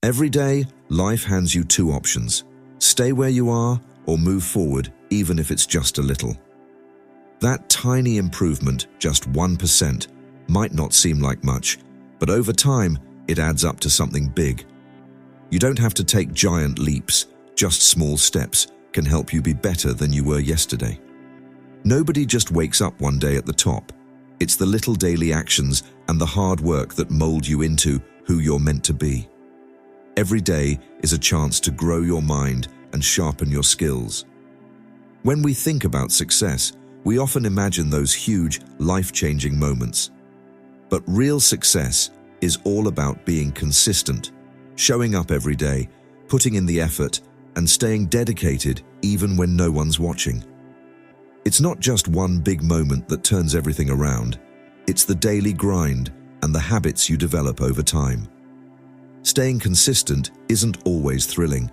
Every day, life hands you two options: stay where you are or move forward, even if it's just a little. That tiny improvement, just 1%, might not seem like much, but over time, it adds up to something big. You don't have to take giant leaps, just small steps can help you be better than you were yesterday. Nobody just wakes up one day at the top. It's the little daily actions and the hard work that mold you into who you're meant to be. Every day is a chance to grow your mind and sharpen your skills. When we think about success, we often imagine those huge, life-changing moments. But real success is all about being consistent, showing up every day, putting in the effort, and staying dedicated even when no one's watching. It's not just one big moment that turns everything around. It's the daily grind and the habits you develop over time. Staying consistent isn't always thrilling.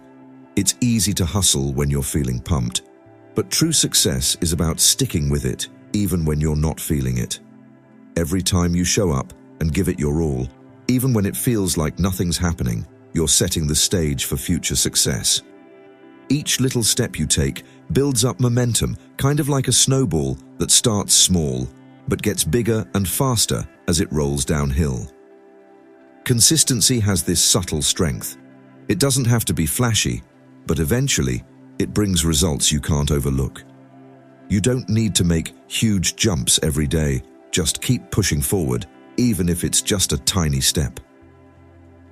It's easy to hustle when you're feeling pumped. But true success is about sticking with it, even when you're not feeling it. Every time you show up and give it your all, even when it feels like nothing's happening, you're setting the stage for future success. Each little step you take builds up momentum, kind of like a snowball that starts small, but gets bigger and faster as it rolls downhill. Consistency has this subtle strength. It doesn't have to be flashy, but eventually, it brings results you can't overlook. You don't need to make huge jumps every day, just keep pushing forward, even if it's just a tiny step.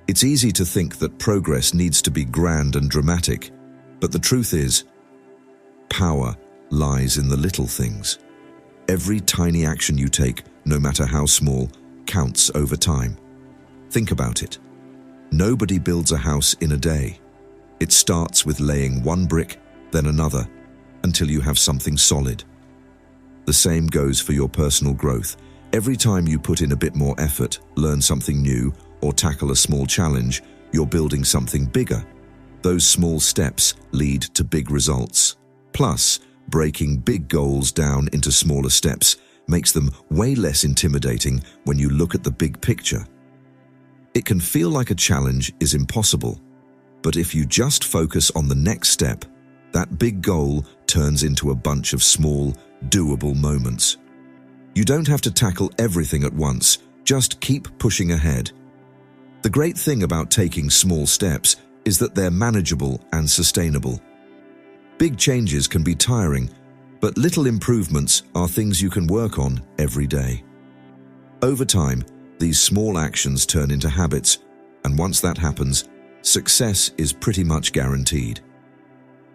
It's easy to think that progress needs to be grand and dramatic, but the truth is, power lies in the little things. Every tiny action you take, no matter how small, counts over time. Think about it. Nobody builds a house in a day. It starts with laying one brick, then another, until you have something solid. The same goes for your personal growth. Every time you put in a bit more effort, learn something new, or tackle a small challenge, you're building something bigger. Those small steps lead to big results. Plus, breaking big goals down into smaller steps makes them way less intimidating when you look at the big picture. It can feel like a challenge is impossible, but if you just focus on the next step, that big goal turns into a bunch of small, doable moments. You don't have to tackle everything at once, just keep pushing ahead. The great thing about taking small steps is that they're manageable and sustainable. Big changes can be tiring, but little improvements are things you can work on every day. Over time, these small actions turn into habits, and once that happens, success is pretty much guaranteed.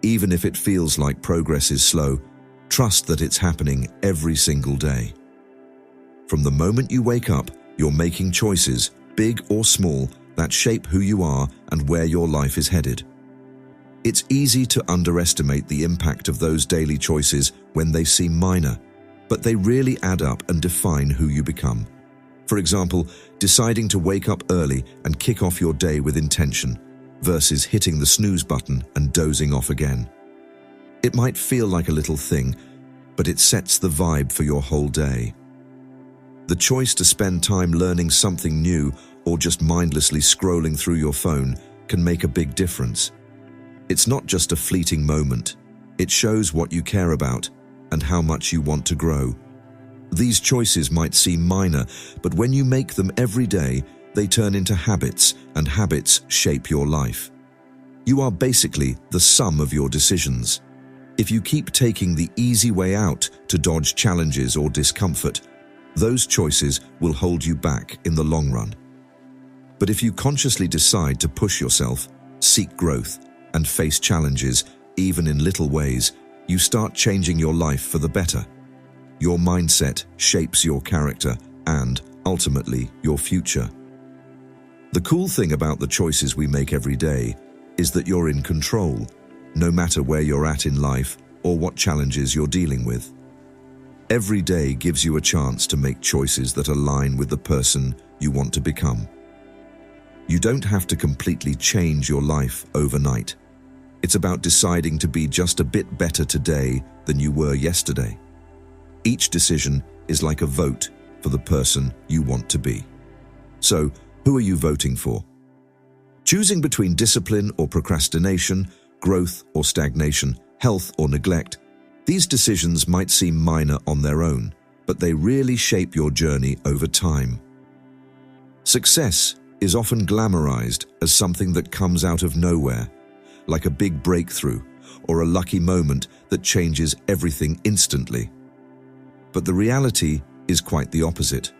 Even if it feels like progress is slow, trust that it's happening every single day. From the moment you wake up, you're making choices, big or small, that shape who you are and where your life is headed. It's easy to underestimate the impact of those daily choices when they seem minor, but they really add up and define who you become. For example, deciding to wake up early and kick off your day with intention versus hitting the snooze button and dozing off again. It might feel like a little thing, but it sets the vibe for your whole day. The choice to spend time learning something new or just mindlessly scrolling through your phone can make a big difference. It's not just a fleeting moment. It shows what you care about and how much you want to grow. These choices might seem minor, but when you make them every day, they turn into habits, and habits shape your life. You are basically the sum of your decisions. If you keep taking the easy way out to dodge challenges or discomfort, those choices will hold you back in the long run. But if you consciously decide to push yourself, seek growth, and face challenges, even in little ways, you start changing your life for the better. Your mindset shapes your character and, ultimately, your future. The cool thing about the choices we make every day is that you're in control, no matter where you're at in life or what challenges you're dealing with. Every day gives you a chance to make choices that align with the person you want to become. You don't have to completely change your life overnight. It's about deciding to be just a bit better today than you were yesterday. Each decision is like a vote for the person you want to be. So, who are you voting for? Choosing between discipline or procrastination, growth or stagnation, health or neglect, these decisions might seem minor on their own, but they really shape your journey over time. Success is often glamorized as something that comes out of nowhere, like a big breakthrough or a lucky moment that changes everything instantly. But the reality is quite the opposite.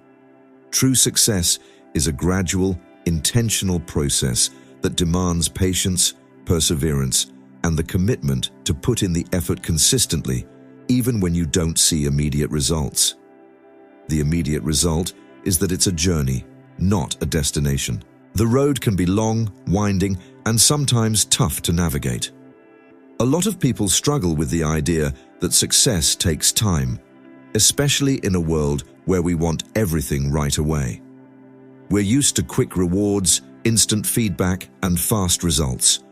True success is a gradual, intentional process that demands patience, perseverance, and the commitment to put in the effort consistently, even when you don't see immediate results. The immediate result is that it's a journey, not a destination. The road can be long, winding, and sometimes tough to navigate. A lot of people struggle with the idea that success takes time, especially in a world where we want everything right away. We're used to quick rewards, instant feedback, and fast results.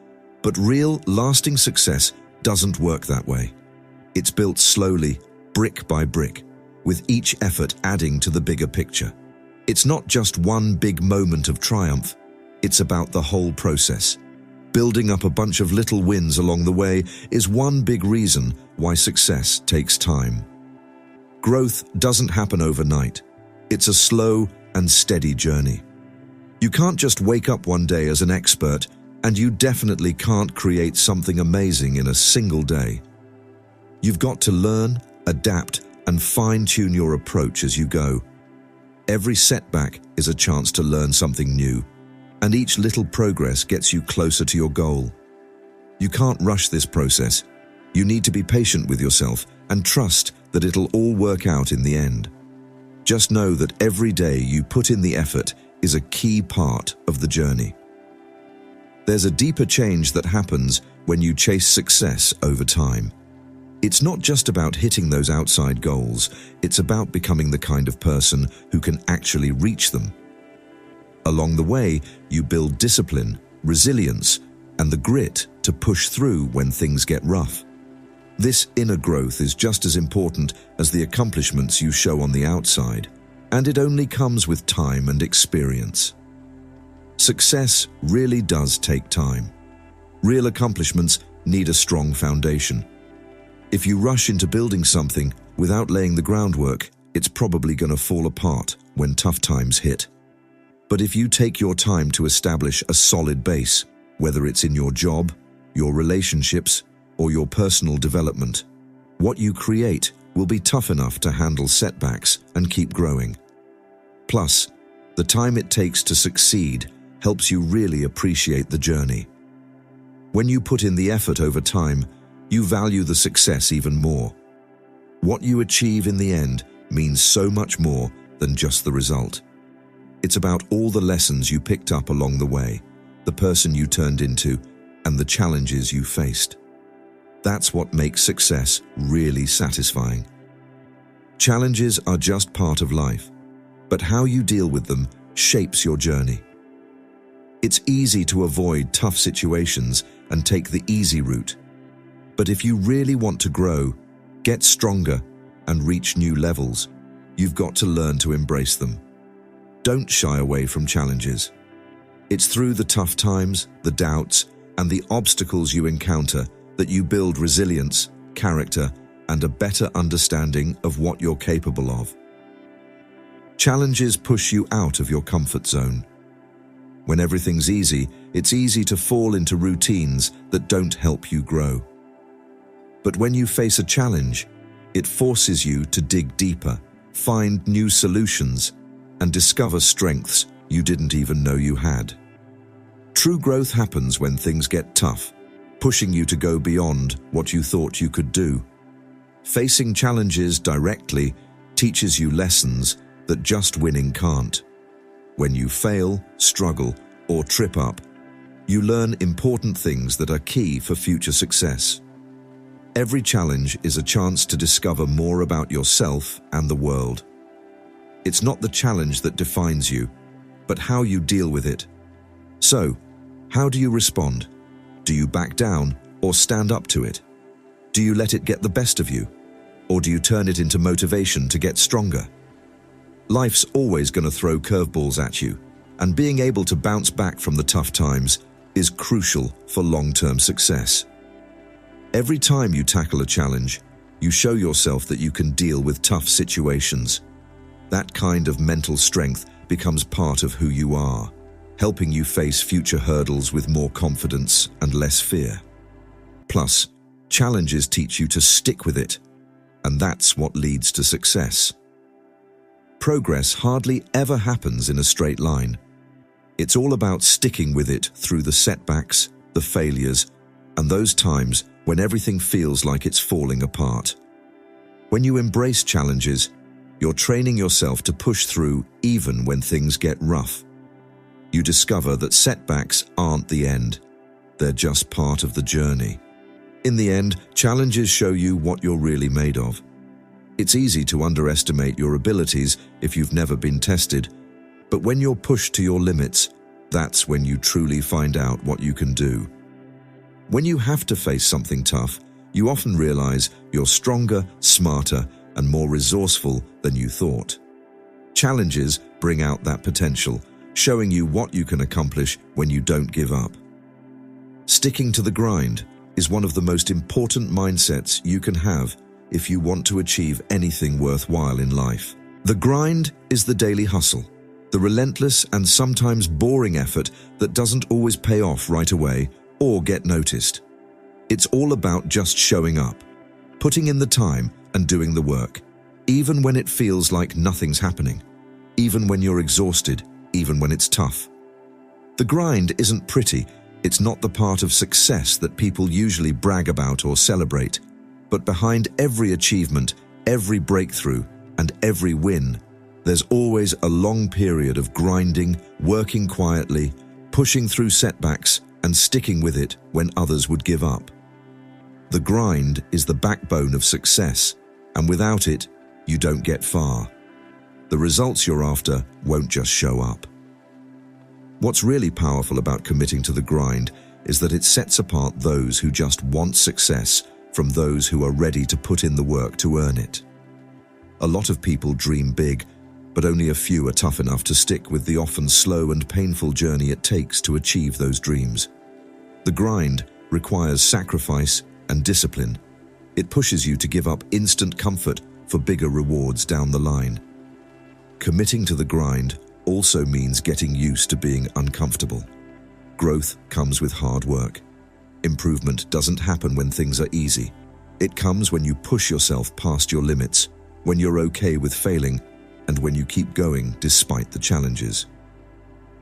But real, lasting success doesn't work that way. It's built slowly, brick by brick, with each effort adding to the bigger picture. It's not just one big moment of triumph. It's about the whole process. Building up a bunch of little wins along the way is one big reason why success takes time. Growth doesn't happen overnight. It's a slow and steady journey. You can't just wake up one day as an expert, and you definitely can't create something amazing in a single day. You've got to learn, adapt, and fine-tune your approach as you go. Every setback is a chance to learn something new, and each little progress gets you closer to your goal. You can't rush this process. You need to be patient with yourself and trust that it'll all work out in the end. Just know that every day you put in the effort is a key part of the journey. There's a deeper change that happens when you chase success over time. It's not just about hitting those outside goals, it's about becoming the kind of person who can actually reach them. Along the way, you build discipline, resilience, and the grit to push through when things get rough. This inner growth is just as important as the accomplishments you show on the outside, and it only comes with time and experience. Success really does take time. Real accomplishments need a strong foundation. If you rush into building something without laying the groundwork, it's probably going to fall apart when tough times hit. But if you take your time to establish a solid base, whether it's in your job, your relationships, or your personal development, what you create will be tough enough to handle setbacks and keep growing. Plus, the time it takes to succeed helps you really appreciate the journey. When you put in the effort over time, you value the success even more. What you achieve in the end means so much more than just the result. It's about all the lessons you picked up along the way, the person you turned into, and the challenges you faced. That's what makes success really satisfying. Challenges are just part of life, but how you deal with them shapes your journey. It's easy to avoid tough situations and take the easy route. But if you really want to grow, get stronger, and reach new levels, you've got to learn to embrace them. Don't shy away from challenges. It's through the tough times, the doubts, and the obstacles you encounter that you build resilience, character, and a better understanding of what you're capable of. Challenges push you out of your comfort zone. When everything's easy, it's easy to fall into routines that don't help you grow. But when you face a challenge, it forces you to dig deeper, find new solutions, and discover strengths you didn't even know you had. True growth happens when things get tough, pushing you to go beyond what you thought you could do. Facing challenges directly teaches you lessons that just winning can't. When you fail, struggle, or trip up, you learn important things that are key for future success. Every challenge is a chance to discover more about yourself and the world. It's not the challenge that defines you, but how you deal with it. So, how do you respond? Do you back down or stand up to it? Do you let it get the best of you? Or do you turn it into motivation to get stronger? Life's always going to throw curveballs at you, and being able to bounce back from the tough times is crucial for long-term success. Every time you tackle a challenge, you show yourself that you can deal with tough situations. That kind of mental strength becomes part of who you are, helping you face future hurdles with more confidence and less fear. Plus, challenges teach you to stick with it, and that's what leads to success. Progress hardly ever happens in a straight line. It's all about sticking with it through the setbacks, the failures, and those times when everything feels like it's falling apart. When you embrace challenges, you're training yourself to push through even when things get rough. You discover that setbacks aren't the end. They're just part of the journey. In the end, challenges show you what you're really made of. It's easy to underestimate your abilities if you've never been tested, but when you're pushed to your limits, that's when you truly find out what you can do. When you have to face something tough, you often realize you're stronger, smarter, and more resourceful than you thought. Challenges bring out that potential, showing you what you can accomplish when you don't give up. Sticking to the grind is one of the most important mindsets you can have if you want to achieve anything worthwhile in life. The grind is the daily hustle, the relentless and sometimes boring effort that doesn't always pay off right away or get noticed. It's all about just showing up, putting in the time and doing the work, even when it feels like nothing's happening, even when you're exhausted, even when it's tough. The grind isn't pretty. It's not the part of success that people usually brag about or celebrate. But behind every achievement, every breakthrough, and every win, there's always a long period of grinding, working quietly, pushing through setbacks, and sticking with it when others would give up. The grind is the backbone of success, and without it, you don't get far. The results you're after won't just show up. What's really powerful about committing to the grind is that it sets apart those who just want success from those who are ready to put in the work to earn it. A lot of people dream big, but only a few are tough enough to stick with the often slow and painful journey it takes to achieve those dreams. The grind requires sacrifice and discipline. It pushes you to give up instant comfort for bigger rewards down the line. Committing to the grind also means getting used to being uncomfortable. Growth comes with hard work. Improvement doesn't happen when things are easy. It comes when you push yourself past your limits, when you're okay with failing, and when you keep going despite the challenges.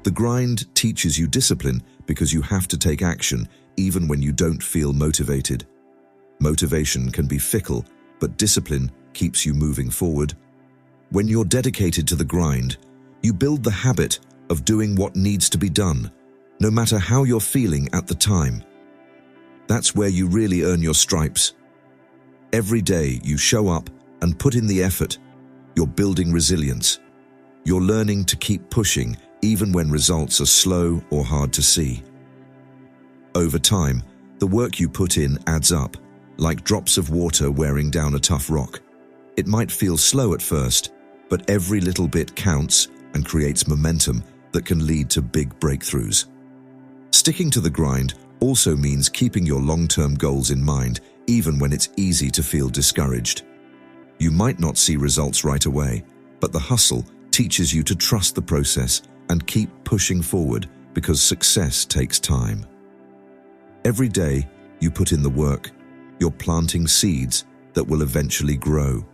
The grind teaches you discipline because you have to take action even when you don't feel motivated. Motivation can be fickle, but discipline keeps you moving forward. When you're dedicated to the grind, you build the habit of doing what needs to be done, no matter how you're feeling at the time. That's where you really earn your stripes. Every day you show up and put in the effort. You're building resilience. You're learning to keep pushing even when results are slow or hard to see. Over time, the work you put in adds up, like drops of water wearing down a tough rock. It might feel slow at first, but every little bit counts and creates momentum that can lead to big breakthroughs. Sticking to the grind also means keeping your long-term goals in mind, even when it's easy to feel discouraged. You might not see results right away, but the hustle teaches you to trust the process and keep pushing forward because success takes time. Every day you put in the work, you're planting seeds that will eventually grow.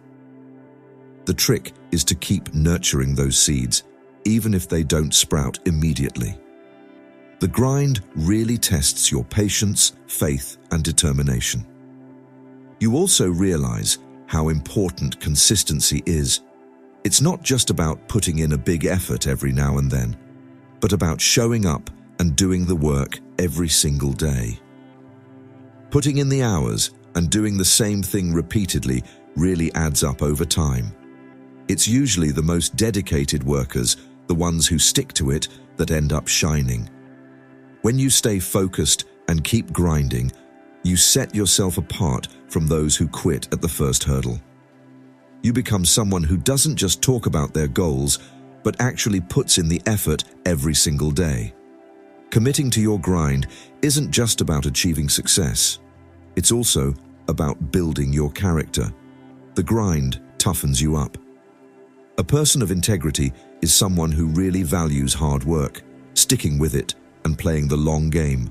The trick is to keep nurturing those seeds, even if they don't sprout immediately. The grind really tests your patience, faith, and determination. You also realize how important consistency is. It's not just about putting in a big effort every now and then, but about showing up and doing the work every single day. Putting in the hours and doing the same thing repeatedly really adds up over time. It's usually the most dedicated workers, the ones who stick to it, that end up shining. When you stay focused and keep grinding, you set yourself apart from those who quit at the first hurdle. You become someone who doesn't just talk about their goals, but actually puts in the effort every single day. Committing to your grind isn't just about achieving success. It's also about building your character. The grind toughens you up. A person of integrity is someone who really values hard work, sticking with it, and playing the long game.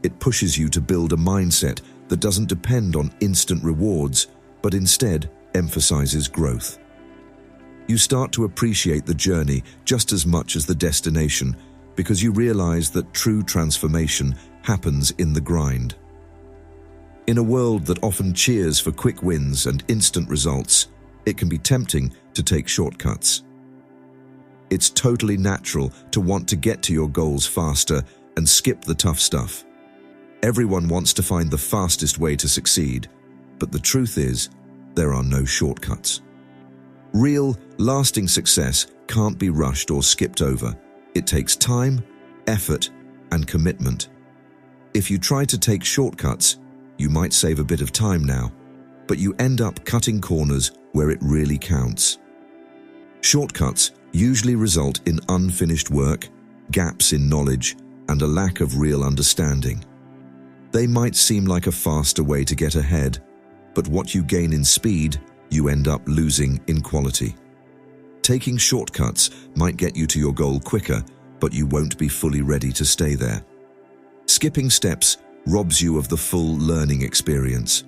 It pushes you to build a mindset that doesn't depend on instant rewards, but instead emphasizes growth. You start to appreciate the journey just as much as the destination because you realize that true transformation happens in the grind. In a world that often cheers for quick wins and instant results, it can be tempting to take shortcuts. It's totally natural to want to get to your goals faster and skip the tough stuff. Everyone wants to find the fastest way to succeed, but the truth is, there are no shortcuts. Real, lasting success can't be rushed or skipped over. It takes time, effort, and commitment. If you try to take shortcuts, you might save a bit of time now, but you end up cutting corners where it really counts. Shortcuts usually result in unfinished work, gaps in knowledge, and a lack of real understanding. They might seem like a faster way to get ahead, but what you gain in speed, you end up losing in quality. Taking shortcuts might get you to your goal quicker, but you won't be fully ready to stay there. Skipping steps robs you of the full learning experience.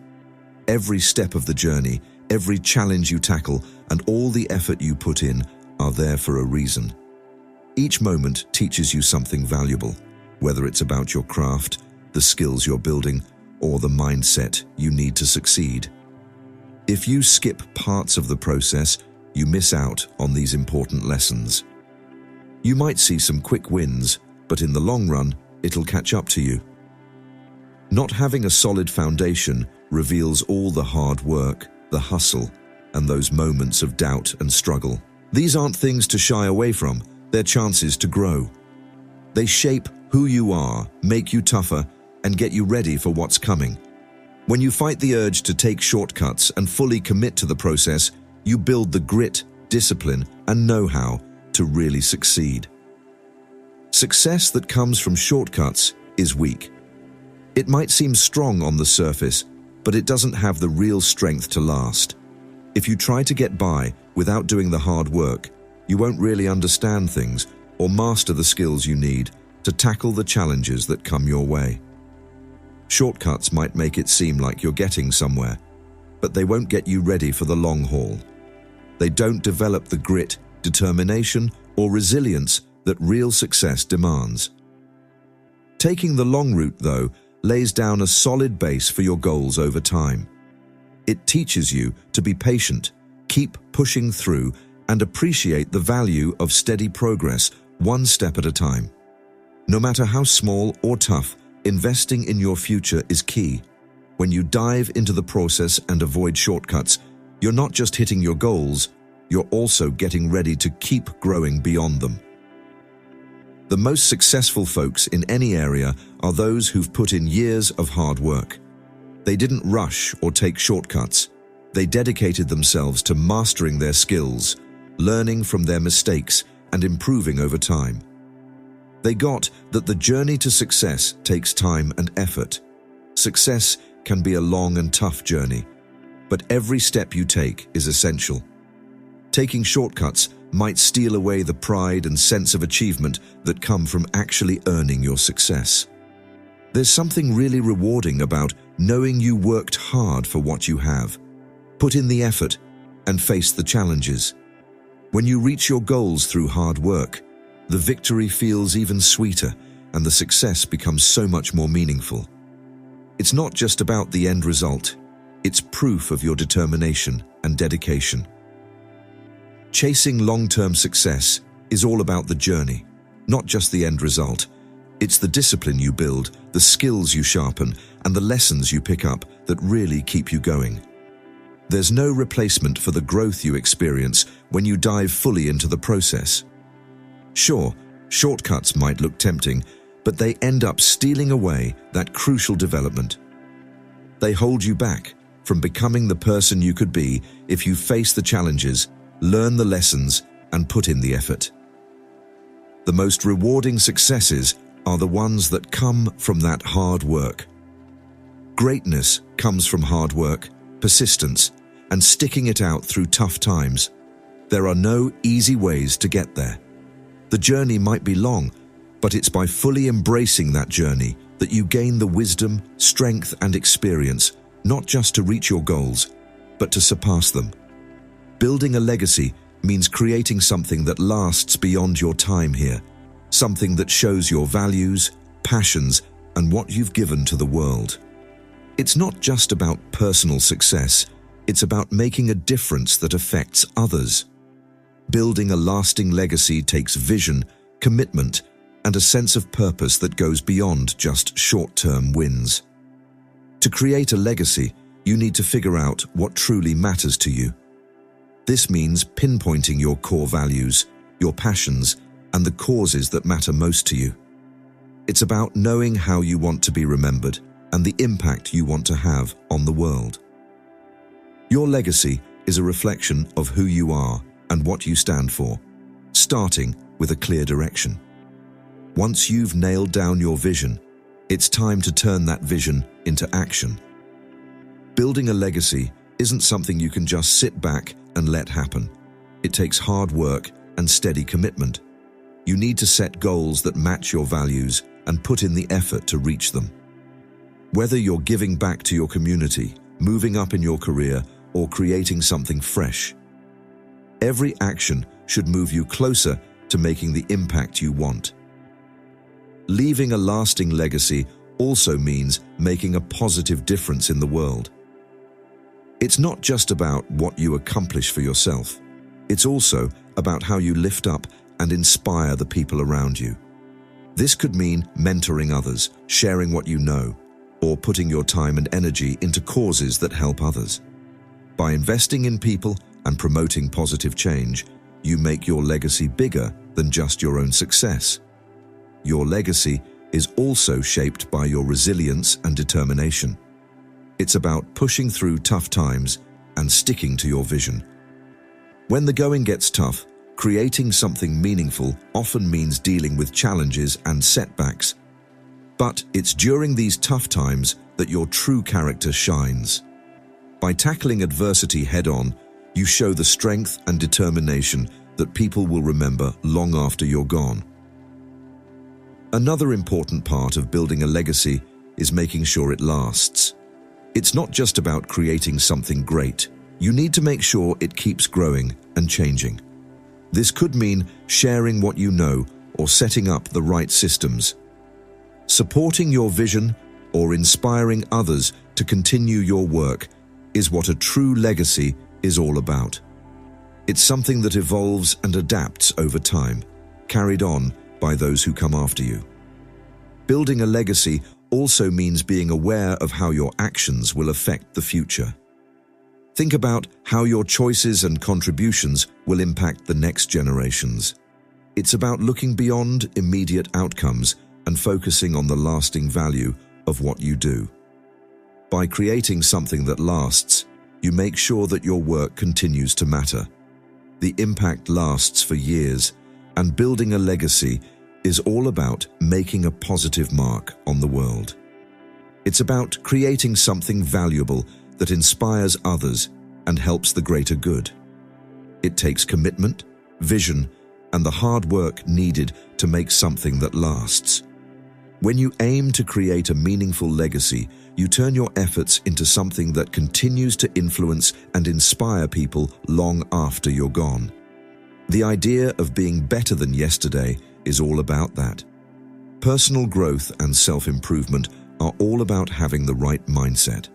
Every step of the journey, every challenge you tackle, and all the effort you put in are there for a reason. Each moment teaches you something valuable, whether it's about your craft, the skills you're building, or the mindset you need to succeed. If you skip parts of the process, you miss out on these important lessons. You might see some quick wins, but in the long run, it'll catch up to you. Not having a solid foundation reveals all the hard work, the hustle, and those moments of doubt and struggle. These aren't things to shy away from, they're chances to grow. They shape who you are, make you tougher, and get you ready for what's coming. When you fight the urge to take shortcuts and fully commit to the process, you build the grit, discipline, and know-how to really succeed. Success that comes from shortcuts is weak. It might seem strong on the surface, but it doesn't have the real strength to last. If you try to get by without doing the hard work, you won't really understand things or master the skills you need to tackle the challenges that come your way. Shortcuts might make it seem like you're getting somewhere, but they won't get you ready for the long haul. They don't develop the grit, determination, or resilience that real success demands. Taking the long route, though, lays down a solid base for your goals over time. It teaches you to be patient, keep pushing through, and appreciate the value of steady progress, one step at a time. No matter how small or tough, investing in your future is key. When you dive into the process and avoid shortcuts, you're not just hitting your goals, you're also getting ready to keep growing beyond them. The most successful folks in any area are those who've put in years of hard work. They didn't rush or take shortcuts. They dedicated themselves to mastering their skills, learning from their mistakes, and improving over time. They got that the journey to success takes time and effort. Success can be a long and tough journey, but every step you take is essential. Taking shortcuts might steal away the pride and sense of achievement that come from actually earning your success. There's something really rewarding about knowing you worked hard for what you have, put in the effort, and faced the challenges. When you reach your goals through hard work, the victory feels even sweeter and the success becomes so much more meaningful. It's not just about the end result, it's proof of your determination and dedication. Chasing long-term success is all about the journey, not just the end result. It's the discipline you build, the skills you sharpen, and the lessons you pick up that really keep you going. There's no replacement for the growth you experience when you dive fully into the process. Sure, shortcuts might look tempting, but they end up stealing away that crucial development. They hold you back from becoming the person you could be if you face the challenges, learn the lessons, and put in the effort. The most rewarding successes are the ones that come from that hard work. Greatness comes from hard work, persistence, and sticking it out through tough times. There are no easy ways to get there. The journey might be long, but it's by fully embracing that journey that you gain the wisdom, strength, and experience, not just to reach your goals, but to surpass them. Building a legacy means creating something that lasts beyond your time here, something that shows your values, passions, and what you've given to the world. It's not just about personal success, it's about making a difference that affects others. Building a lasting legacy takes vision, commitment, and a sense of purpose that goes beyond just short-term wins. To create a legacy, you need to figure out what truly matters to you. This means pinpointing your core values, your passions, and the causes that matter most to you. It's about knowing how you want to be remembered and the impact you want to have on the world. Your legacy is a reflection of who you are and what you stand for, starting with a clear direction. Once you've nailed down your vision, it's time to turn that vision into action. Building a legacy isn't something you can just sit back and let happen. It takes hard work and steady commitment. You need to set goals that match your values and put in the effort to reach them. Whether you're giving back to your community, moving up in your career, or creating something fresh, every action should move you closer to making the impact you want. Leaving a lasting legacy also means making a positive difference in the world. It's not just about what you accomplish for yourself. It's also about how you lift up and inspire the people around you. This could mean mentoring others, sharing what you know, or putting your time and energy into causes that help others. By investing in people and promoting positive change, you make your legacy bigger than just your own success. Your legacy is also shaped by your resilience and determination. It's about pushing through tough times and sticking to your vision. When the going gets tough, creating something meaningful often means dealing with challenges and setbacks. But it's during these tough times that your true character shines. By tackling adversity head-on, you show the strength and determination that people will remember long after you're gone. Another important part of building a legacy is making sure it lasts. It's not just about creating something great. You need to make sure it keeps growing and changing. This could mean sharing what you know or setting up the right systems. Supporting your vision or inspiring others to continue your work is what a true legacy is all about. It's something that evolves and adapts over time, carried on by those who come after you. Building a legacy also means being aware of how your actions will affect the future. Think about how your choices and contributions will impact the next generations. It's about looking beyond immediate outcomes and focusing on the lasting value of what you do. By creating something that lasts, you make sure that your work continues to matter. The impact lasts for years, and building a legacy is all about making a positive mark on the world. It's about creating something valuable that inspires others and helps the greater good. It takes commitment, vision, and the hard work needed to make something that lasts. When you aim to create a meaningful legacy, you turn your efforts into something that continues to influence and inspire people long after you're gone. The idea of being better than yesterday is all about that. Personal growth and self-improvement are all about having the right mindset.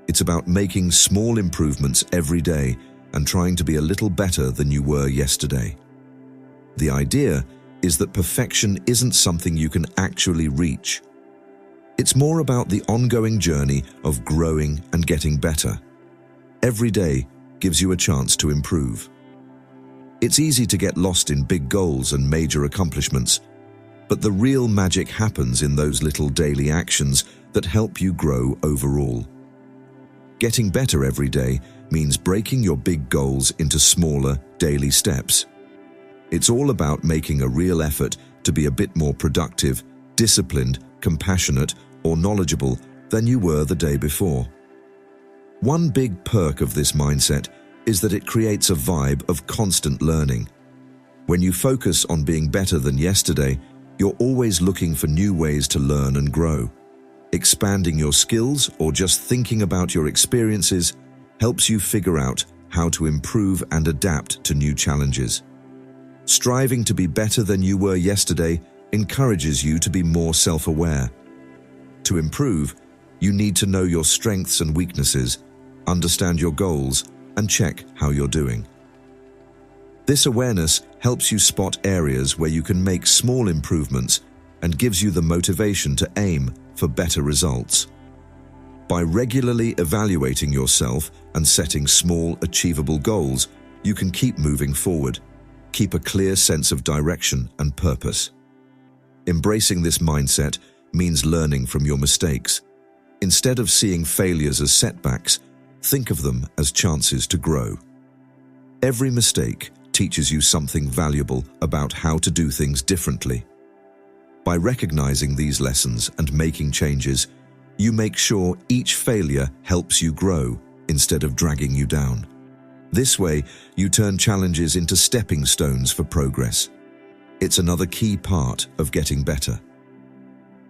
It's about making small improvements every day and trying to be a little better than you were yesterday. The idea is that perfection isn't something you can actually reach. It's more about the ongoing journey of growing and getting better. Every day gives you a chance to improve. It's easy to get lost in big goals and major accomplishments, but the real magic happens in those little daily actions that help you grow overall. Getting better every day means breaking your big goals into smaller, daily steps. It's all about making a real effort to be a bit more productive, disciplined, compassionate, or knowledgeable than you were the day before. One big perk of this mindset is that it creates a vibe of constant learning. When you focus on being better than yesterday, you're always looking for new ways to learn and grow. Expanding your skills or just thinking about your experiences helps you figure out how to improve and adapt to new challenges. Striving to be better than you were yesterday encourages you to be more self-aware. To improve, you need to know your strengths and weaknesses, understand your goals, and check how you're doing. This awareness helps you spot areas where you can make small improvements and gives you the motivation to aim for better results. By regularly evaluating yourself and setting small, achievable goals, you can keep moving forward, keep a clear sense of direction and purpose. Embracing this mindset means learning from your mistakes. Instead of seeing failures as setbacks, think of them as chances to grow. Every mistake teaches you something valuable about how to do things differently. By recognizing these lessons and making changes, you make sure each failure helps you grow instead of dragging you down. This way, you turn challenges into stepping stones for progress. It's another key part of getting better.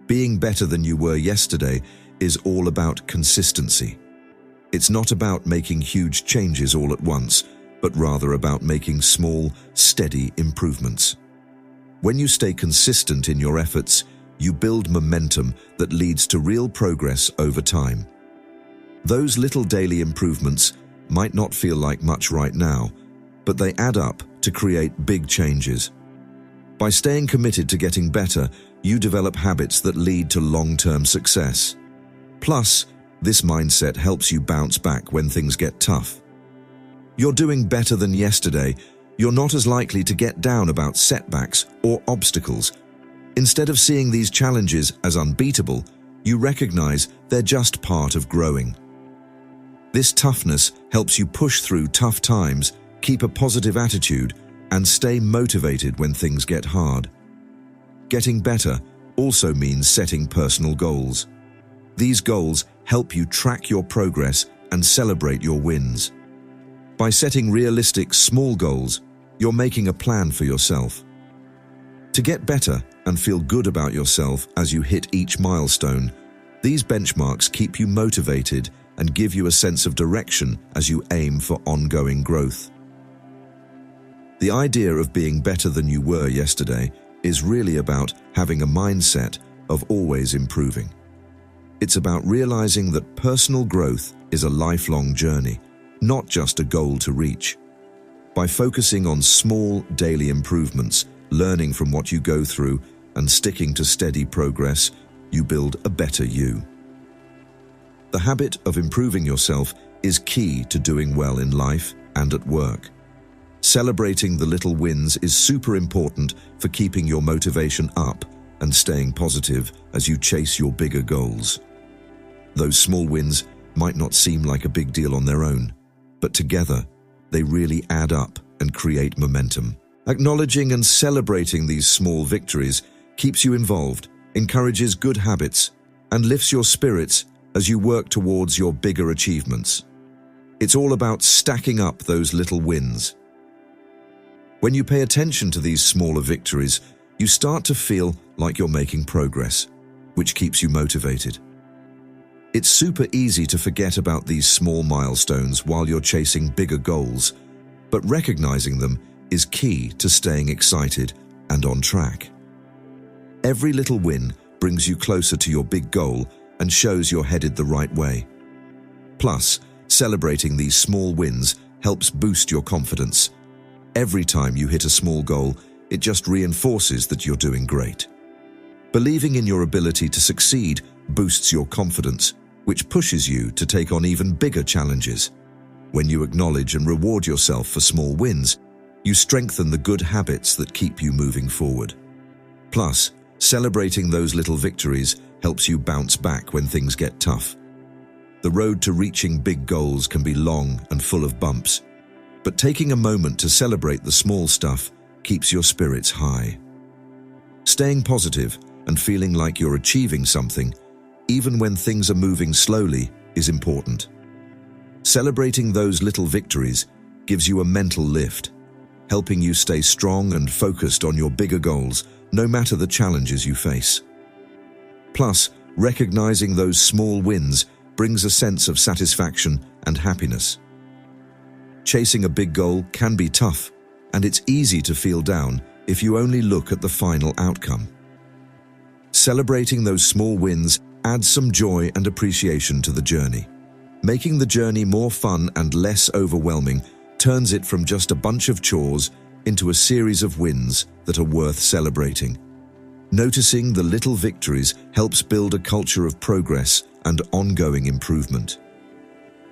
Being better than you were yesterday is all about consistency. It's not about making huge changes all at once, but rather about making small, steady improvements. When you stay consistent in your efforts, you build momentum that leads to real progress over time. Those little daily improvements might not feel like much right now, but they add up to create big changes. By staying committed to getting better, you develop habits that lead to long-term success. Plus, this mindset helps you bounce back when things get tough. You're doing better than yesterday. You're not as likely to get down about setbacks or obstacles. Instead of seeing these challenges as unbeatable, you recognize they're just part of growing. This toughness helps you push through tough times, keep a positive attitude, and stay motivated when things get hard. Getting better also means setting personal goals. These goals help you track your progress and celebrate your wins. By setting realistic, small goals, you're making a plan for yourself. To get better and feel good about yourself as you hit each milestone, these benchmarks keep you motivated and give you a sense of direction as you aim for ongoing growth. The idea of being better than you were yesterday is really about having a mindset of always improving. It's about realizing that personal growth is a lifelong journey, not just a goal to reach. By focusing on small daily improvements, learning from what you go through, and sticking to steady progress, you build a better you. The habit of improving yourself is key to doing well in life and at work. Celebrating the little wins is super important for keeping your motivation up and staying positive as you chase your bigger goals. Those small wins might not seem like a big deal on their own, but together, they really add up and create momentum. Acknowledging and celebrating these small victories keeps you involved, encourages good habits, and lifts your spirits as you work towards your bigger achievements. It's all about stacking up those little wins. When you pay attention to these smaller victories, you start to feel like you're making progress, which keeps you motivated. It's super easy to forget about these small milestones while you're chasing bigger goals, but recognizing them is key to staying excited and on track. Every little win brings you closer to your big goal and shows you're headed the right way. Plus, celebrating these small wins helps boost your confidence. Every time you hit a small goal, it just reinforces that you're doing great. Believing in your ability to succeed boosts your confidence, which pushes you to take on even bigger challenges. When you acknowledge and reward yourself for small wins, you strengthen the good habits that keep you moving forward. Plus, celebrating those little victories helps you bounce back when things get tough. The road to reaching big goals can be long and full of bumps, but taking a moment to celebrate the small stuff keeps your spirits high. Staying positive and feeling like you're achieving something, even when things are moving slowly, is important. Celebrating those little victories gives you a mental lift, helping you stay strong and focused on your bigger goals, no matter the challenges you face. Plus, recognizing those small wins brings a sense of satisfaction and happiness. Chasing a big goal can be tough, and it's easy to feel down if you only look at the final outcome. Celebrating those small wins adds some joy and appreciation to the journey. Making the journey more fun and less overwhelming turns it from just a bunch of chores into a series of wins that are worth celebrating. Noticing the little victories helps build a culture of progress and ongoing improvement.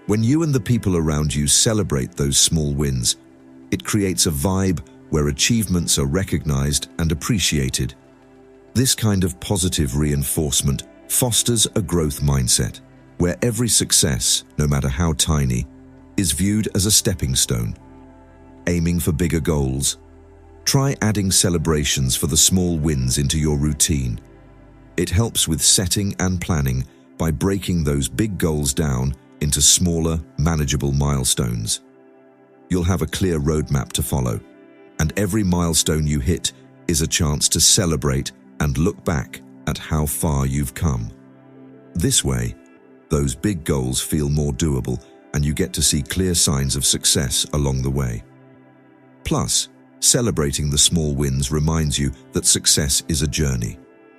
When you and the people around you celebrate those small wins, it creates a vibe where achievements are recognized and appreciated. This kind of positive reinforcement fosters a growth mindset, where every success, no matter how tiny, is viewed as a stepping stone. Aiming for bigger goals, try adding celebrations for the small wins into your routine. It helps with setting and planning by breaking those big goals down into smaller, manageable milestones. You'll have a clear roadmap to follow, and every milestone you hit is a chance to celebrate and look back at how far you've come. This way, those big goals feel more doable, and you get to see clear signs of success along the way. Plus, celebrating the small wins reminds you that success is a journey,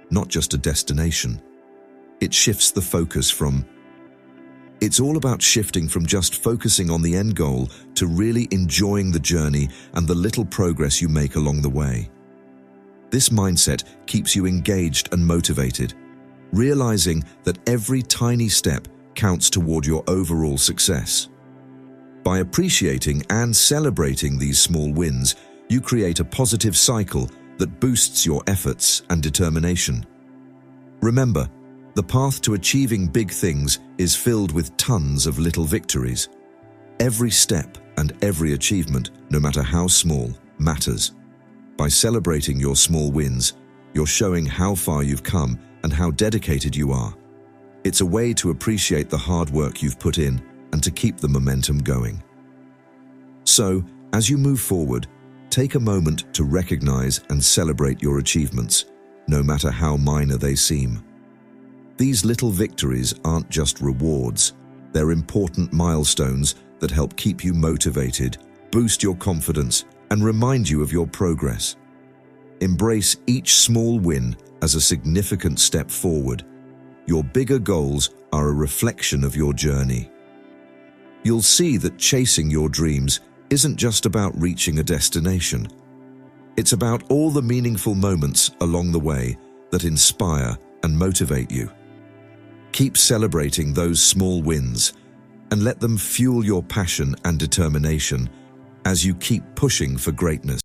not just a destination. It's all about shifting from just focusing on the end goal to really enjoying the journey and the little progress you make along the way. This mindset keeps you engaged and motivated, realizing that every tiny step counts toward your overall success. By appreciating and celebrating these small wins, you create a positive cycle that boosts your efforts and determination. Remember, the path to achieving big things is filled with tons of little victories. Every step and every achievement, no matter how small, matters. By celebrating your small wins, you're showing how far you've come and how dedicated you are. It's a way to appreciate the hard work you've put in and to keep the momentum going. So, as you move forward, take a moment to recognize and celebrate your achievements, no matter how minor they seem. These little victories aren't just rewards, they're important milestones that help keep you motivated, boost your confidence, and remind you of your progress. Embrace each small win as a significant step forward. Your bigger goals are a reflection of your journey. You'll see that chasing your dreams isn't just about reaching a destination. It's about all the meaningful moments along the way that inspire and motivate you. Keep celebrating those small wins and let them fuel your passion and determination as you keep pushing for greatness.